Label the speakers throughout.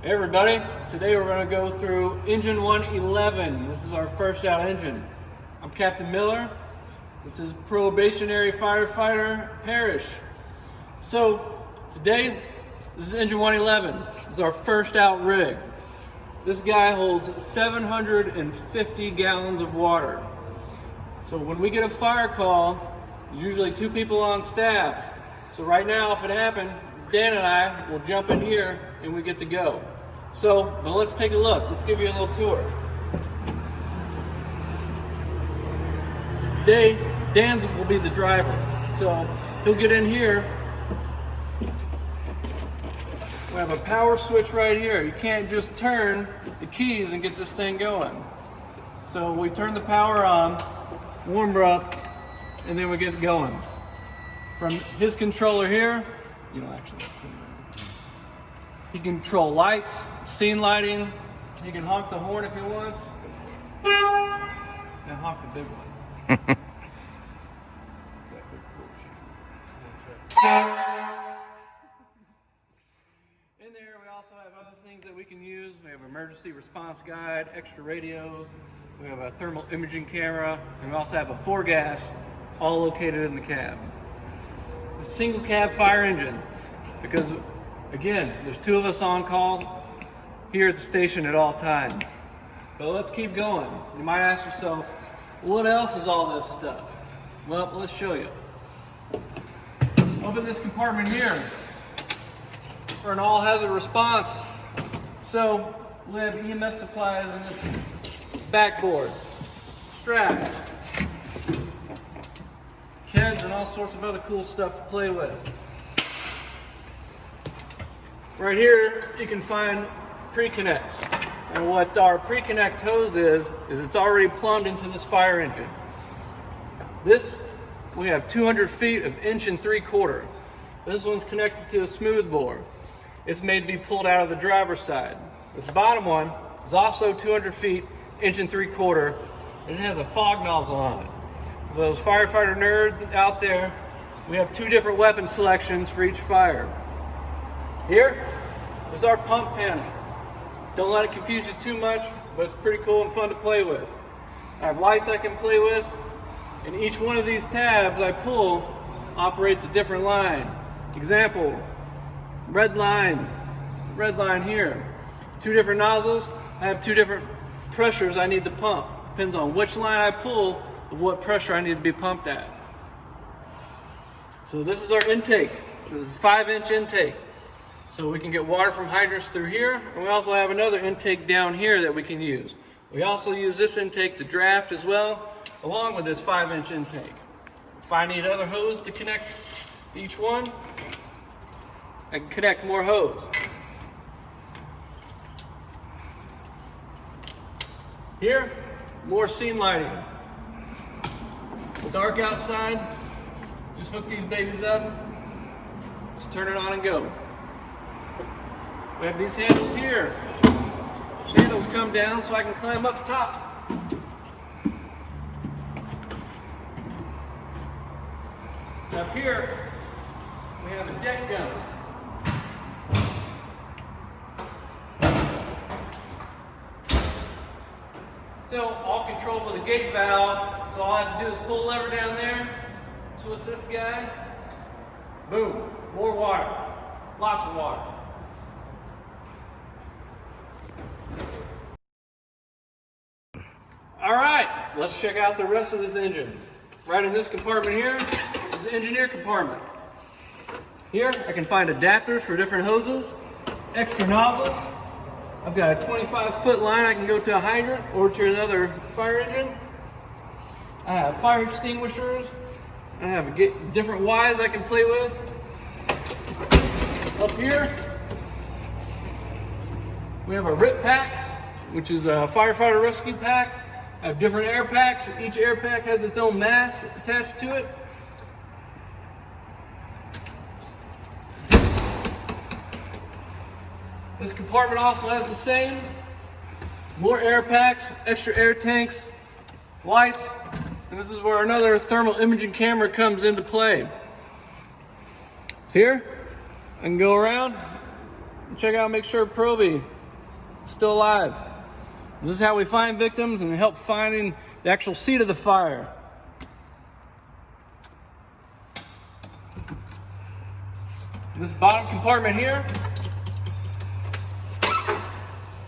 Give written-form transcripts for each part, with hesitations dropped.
Speaker 1: Hey everybody, today we're going to go through engine 111. This is our first out engine. I'm Captain Miller. This is probationary firefighter Parrish. So today, this is engine 111. This is our first out rig. This guy holds 750 gallons of water. So when we get a fire call, there's usually 2 people on staff. So right now, if it happened, Dan and I will jump in here and we get to go. So, but let's take a look. Let's give you a little tour. Today, Dan will be the driver. So he'll get in here. We have a power switch right here. You can't just turn the keys and get this thing going. So we turn the power on, warm her up, and then we get going. From his controller here, you don't actually have to. He can control lights, scene lighting. He can honk the horn if he wants. Now honk the big one. In there, we also have other things that we can use. We have emergency response guide, extra radios. We have a thermal imaging camera, and we also have a 4-gas, all located in the cab. The single cab fire engine, because again, there's 2 of us on call here at the station at all times. But let's keep going. You might ask yourself, what else is all this stuff? Well, let's show you. Open this compartment here for an all-hazard response. So we have EMS supplies in this backboard, straps, kids, and all sorts of other cool stuff to play with. Right here, you can find pre-connects. And what our pre-connect hose is it's already plumbed into this fire engine. This, we have 200 feet of 1 3/4 inch. This one's connected to a smooth bore. It's made to be pulled out of the driver's side. This bottom one is also 200 feet, 1 3/4 inch, and it has a fog nozzle on it. For those firefighter nerds out there, we have 2 different weapon selections for each fire. Here is our pump panel. Don't let it confuse you too much, but it's pretty cool and fun to play with. I have lights I can play with, and each one of these tabs I pull operates a different line. Example, red line here. 2 different nozzles, I have 2 different pressures I need to pump. Depends on which line I pull of what pressure I need to be pumped at. So this is our intake. This is a 5-inch intake. So we can get water from hydrants through here, and we also have another intake down here that we can use. We also use this intake to draft as well, along with this 5-inch intake. If I need other hose to connect each one, I can connect more hose. Here, more scene lighting. It's dark outside, just hook these babies up, let's turn it on and go. We have these handles here. The handles come down so I can climb up top. Up here, we have a deck gun. So all controlled with a gate valve. So all I have to do is pull a lever down there, twist this guy, boom, more water, lots of water. All right, let's check out the rest of this engine. Right in this compartment here is the engineer compartment. Here, I can find adapters for different hoses, extra nozzles. I've got a 25-foot line I can go to a hydrant or to another fire engine. I have fire extinguishers. I have different Ys I can play with. Up here, we have a RIP pack, which is a firefighter rescue pack. I have different air packs. Each air pack has its own mask attached to it. This compartment also has the same. More air packs, extra air tanks, lights, and this is where another thermal imaging camera comes into play. It's here. I can go around and check out, make sure Proby It's still alive. This is how we find victims and help finding the actual seat of the fire. This bottom compartment here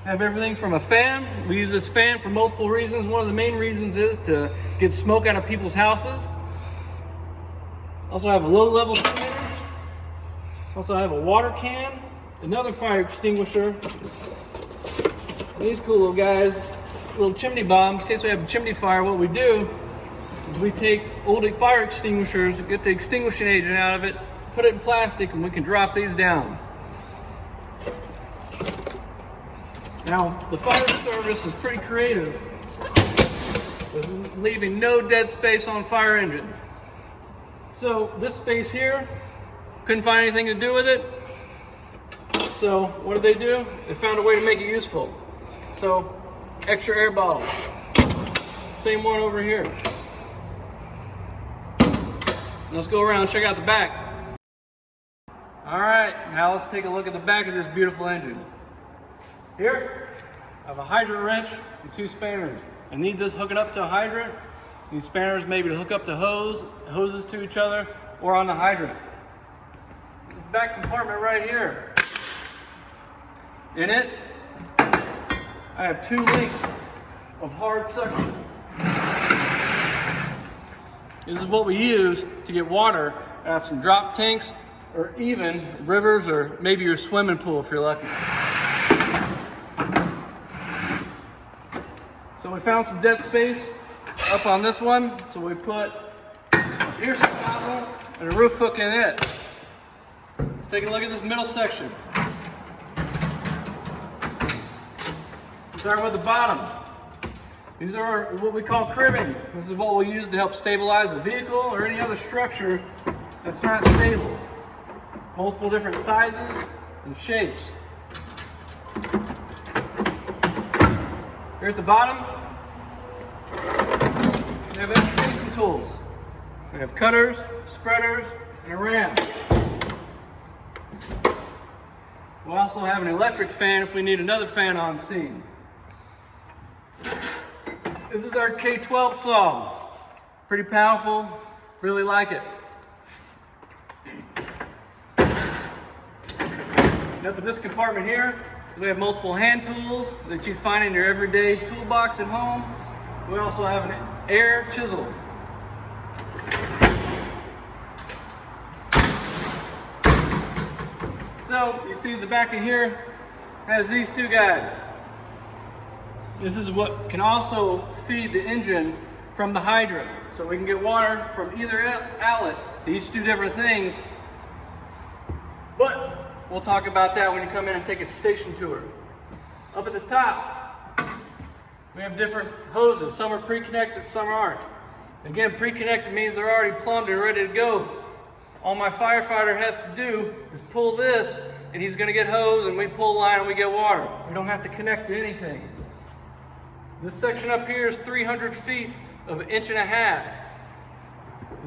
Speaker 1: have everything from a fan. We use this fan for multiple reasons. One of the main reasons is to get smoke out of people's houses. Also have a low-level extinguisher. Also have a water can, another fire extinguisher. These cool little guys, little chimney bombs. In case we have a chimney fire, what we do is we take old fire extinguishers, get the extinguishing agent out of it, put it in plastic, and we can drop these down. Now, the fire service is pretty creative with leaving no dead space on fire engines. So this space here, couldn't find anything to do with it. So what did they do? They found a way to make it useful. So extra air bottle. Same one over here. Let's go around and check out the back. All right, now let's take a look at the back of this beautiful engine. Here, I have a hydrant wrench and 2 spanners. I need this hooking up to a hydrant. These spanners maybe to hook up to hoses to each other, or on the hydrant. This back compartment right here. In it, I have 2 links of hard suction. This is what we use to get water out of some drop tanks, or even rivers, or maybe your swimming pool if you're lucky. So we found some dead space up on this one, so we put a piercing nozzle and a roof hook in it. Let's take a look at this middle section. Start with the bottom. These are what we call cribbing. This is what we'll use to help stabilize a vehicle or any other structure that's not stable. Multiple different sizes and shapes. Here at the bottom, we have excavation tools. We have cutters, spreaders, and a ram. We'll also have an electric fan if we need another fan on scene. This is our K12 saw. Pretty powerful, really like it. And up at this compartment here, we have multiple hand tools that you'd find in your everyday toolbox at home. We also have an air chisel. So you see the back of here has these 2 guys. This is what can also feed the engine from the hydrant. So we can get water from either outlet. They each do different things. But we'll talk about that when you come in and take a station tour. Up at the top, we have different hoses. Some are pre-connected, some aren't. Again, pre-connected means they're already plumbed and ready to go. All my firefighter has to do is pull this, and he's gonna get hose, and we pull the line and we get water. We don't have to connect to anything. This section up here is 300 feet of 1.5 inches.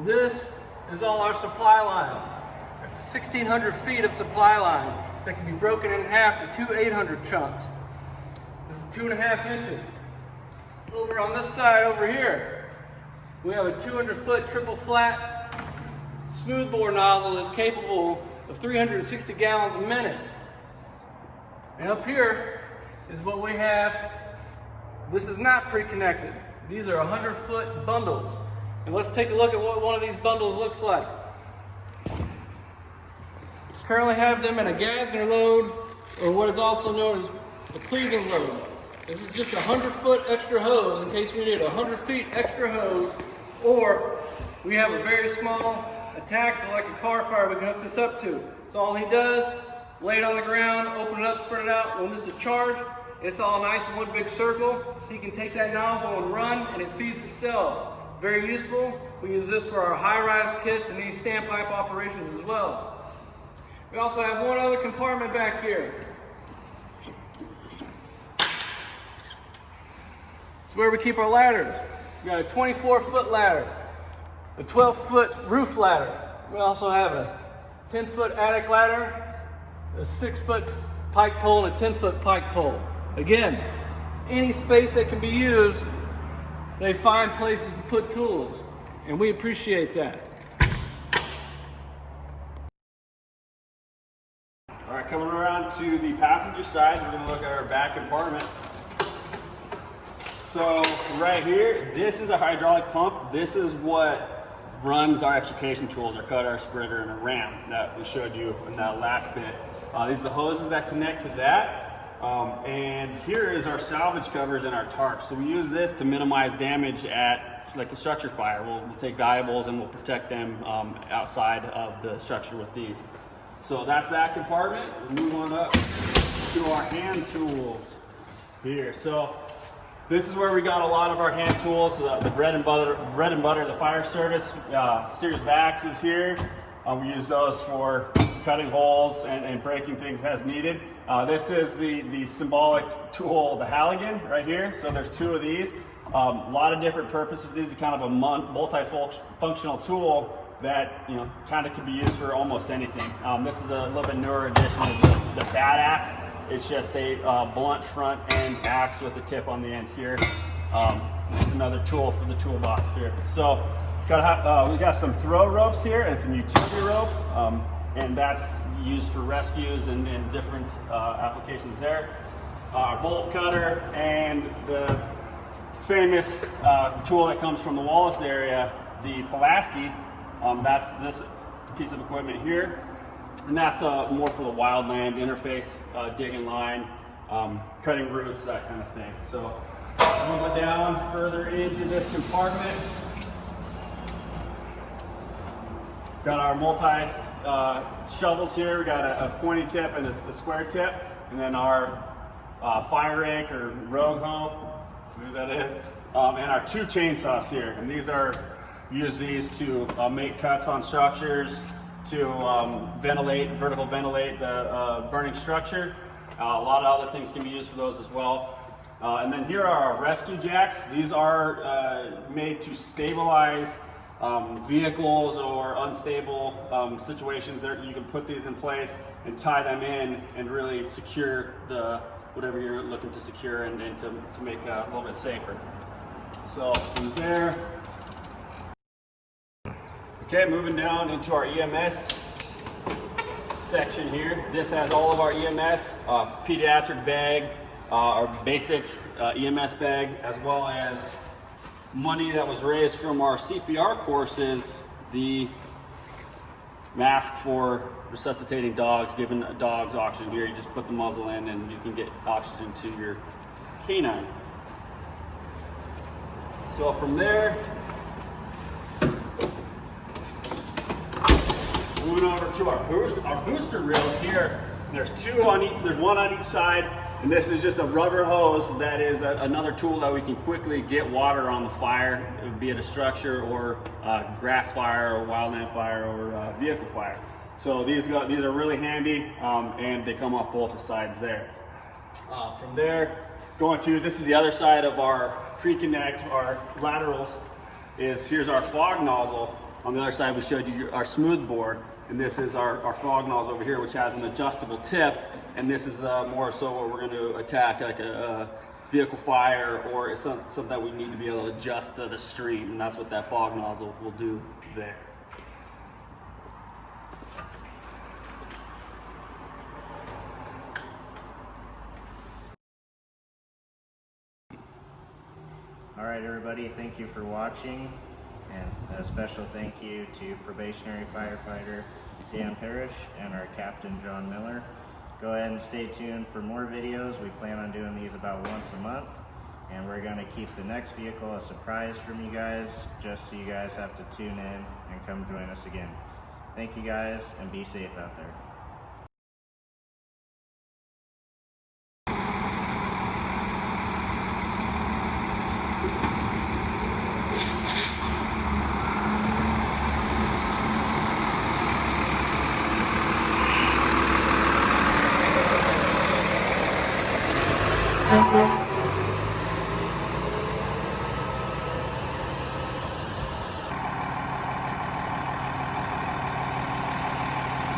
Speaker 1: This is all our supply line. 1,600 feet of supply line that can be broken in half to 2 800 chunks. This is 2.5 inches. Over on this side over here, we have a 200-foot triple flat smoothbore nozzle that's capable of 360 gallons a minute. And up here is what we have. This is not pre-connected. These are 100-foot bundles. And let's take a look at what one of these bundles looks like. Currently have them in a Gassner load, or what is also known as a Cleveland load. This is just a 100-foot extra hose in case we need 100 feet extra hose, or we have a very small attachment like a car fire we can hook this up to. So all he does, lay it on the ground, open it up, spread it out. When this is charged, it's all nice in one big circle. He can take that nozzle and run, and it feeds itself. Very useful. We use this for our high-rise kits and these standpipe operations as well. We also have one other compartment back here. It's where we keep our ladders. We got a 24-foot ladder, a 12-foot roof ladder. We also have a 10-foot attic ladder, a 6-foot pike pole, and a 10-foot pike pole. Again, any space that can be used, they find places to put tools, and we appreciate that.
Speaker 2: All right, coming around to the passenger side, we're going to look at our back compartment. So right here, this is a hydraulic pump. This is what runs our extrication tools, our cutter, our spreader, and a ram that we showed you in that last bit. These are the hoses that connect to that. And here is our salvage covers and our tarps. So we use this to minimize damage at like a structure fire. We'll take valuables and we'll protect them outside of the structure with these. So that's that compartment. We'll move on up to our hand tools here. So this is where we got a lot of our hand tools. So the bread and butter, the fire service series of axes here. We use those for cutting holes and breaking things as needed. This is the symbolic tool, the Halligan, right here. So there's two of these. A lot of different purposes for these. It's kind of a multi-functional tool that kind of can be used for almost anything. This is a little bit newer edition of the Bat Axe. It's just a blunt front end axe with a tip on the end here. Just another tool for the toolbox here. So we got some throw ropes here and some utility rope, and that's used for rescues and different applications there. Our bolt cutter and the famous tool that comes from the Wallace area, the Pulaski. That's this piece of equipment here, and that's more for the wildland interface, digging line, cutting roots, that kind of thing. So moving down further into this compartment, got our multi shovels here. We got a pointy tip and a square tip, and then our fire rake or rogue hoe, whatever that is, and our two chainsaws here. And these are use these to make cuts on structures, to vertical ventilate the burning structure. A lot of other things can be used for those as well. And then here are our rescue jacks. These are made to stabilize vehicles or unstable situations. You can put these in place and tie them in and really secure whatever you're looking to secure and to make it a little bit safer. So from there, okay, moving down into our EMS section here. This has all of our EMS, pediatric bag, our basic EMS bag, as well as money that was raised from our CPR courses, the mask for resuscitating dogs, giving dogs oxygen here. You just put the muzzle in and you can get oxygen to your canine. So from there, moving over to our booster reels here. There's one on each side, and this is just a rubber hose that is another tool that we can quickly get water on the fire, be it a structure or grass fire or wildland fire or vehicle fire. So these are really handy, and they come off both the sides there. From there, this is the other side of our pre-connect, our laterals, here's our fog nozzle. On the other side, we showed you our smooth bore, and this is our fog nozzle over here, which has an adjustable tip, and this is more so what we're going to attack, like a vehicle fire or something that we need to be able to adjust the stream, and that's what that fog nozzle will do there.
Speaker 3: All right, everybody, thank you for watching, and a special thank you to probationary firefighter Dan Parrish and our captain John Miller. Go ahead and stay tuned for more videos. We plan on doing these about once a month, and we're going to keep the next vehicle a surprise from you guys, just so you guys have to tune in and come join us again. Thank you guys, and be safe out there.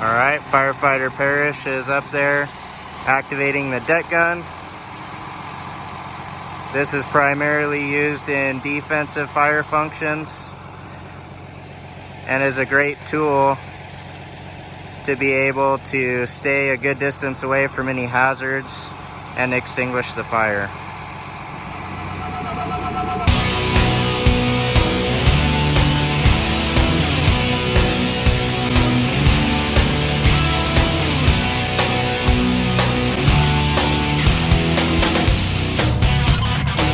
Speaker 3: All right, firefighter Parrish is up there activating the deck gun. This is primarily used in defensive fire functions and is a great tool to be able to stay a good distance away from any hazards and extinguish the fire.